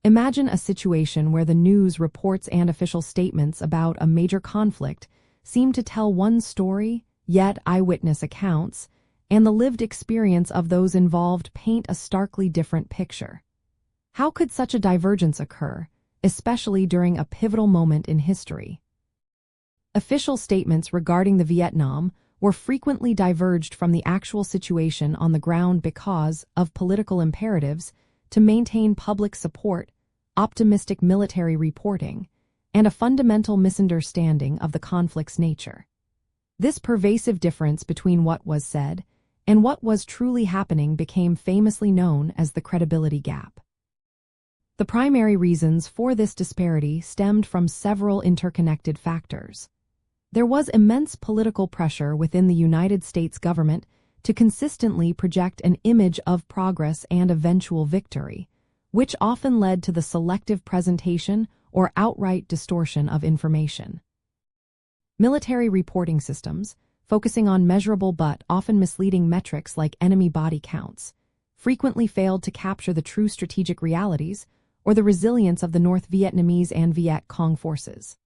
Imagine a situation where the news reports and official statements about a major conflict seem to tell one story, yet eyewitness accounts and the lived experience of those involved paint a starkly different picture. How could such a divergence occur, especially during a pivotal moment in history? Official statements regarding the Vietnam were frequently diverged from the actual situation on the ground because of political imperatives to maintain public support, optimistic military reporting, and a fundamental misunderstanding of the conflict's nature. This pervasive difference between what was said and what was truly happening became famously known as the credibility gap. The primary reasons for this disparity stemmed from several interconnected factors. There was immense political pressure within the United States government to consistently project an image of progress and eventual victory, which often led to the selective presentation or outright distortion of information. Military reporting systems, focusing on measurable but often misleading metrics like enemy body counts, frequently failed to capture the true strategic realities or the resilience of the North Vietnamese and Viet Cong forces.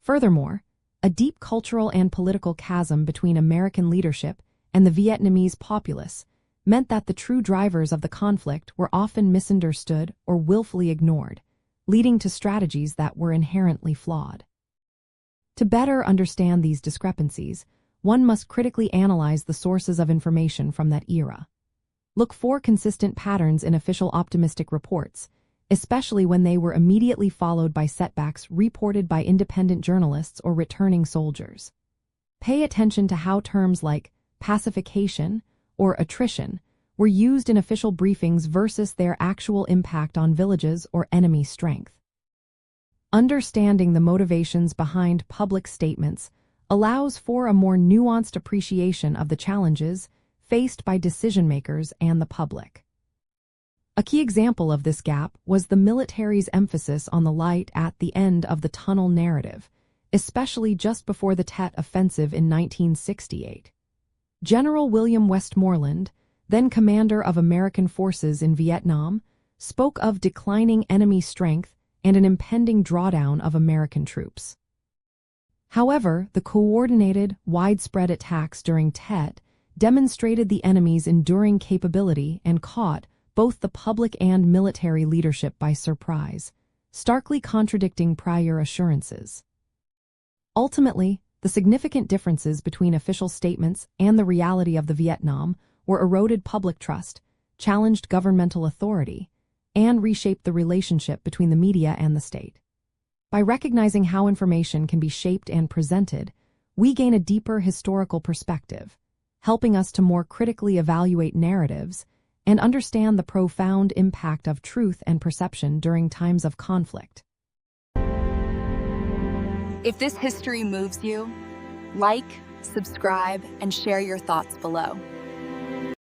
Furthermore, a deep cultural and political chasm between American leadership and the Vietnamese populace meant that the true drivers of the conflict were often misunderstood or willfully ignored, leading to strategies that were inherently flawed. To better understand these discrepancies, one must critically analyze the sources of information from that era. Look for consistent patterns in official optimistic reports, especially when they were immediately followed by setbacks reported by independent journalists or returning soldiers. Pay attention to how terms like pacification or attrition were used in official briefings versus their actual impact on villages or enemy strength. Understanding the motivations behind public statements allows for a more nuanced appreciation of the challenges faced by decision-makers and the public. A key example of this gap was the military's emphasis on the light at the end of the tunnel narrative, especially just before the Tet Offensive in 1968. General William Westmoreland, then commander of American forces in Vietnam, spoke of declining enemy strength and an impending drawdown of American troops. However, the coordinated, widespread attacks during Tet demonstrated the enemy's enduring capability and caught both the public and military leadership by surprise, starkly contradicting prior assurances. Ultimately, the significant differences between official statements and the reality of the Vietnam were eroded public trust, challenged governmental authority, and reshaped the relationship between the media and the state. By recognizing how information can be shaped and presented, we gain a deeper historical perspective, helping us to more critically evaluate narratives and understand the profound impact of truth and perception during times of conflict. If this history moves you, like, subscribe, and share your thoughts below.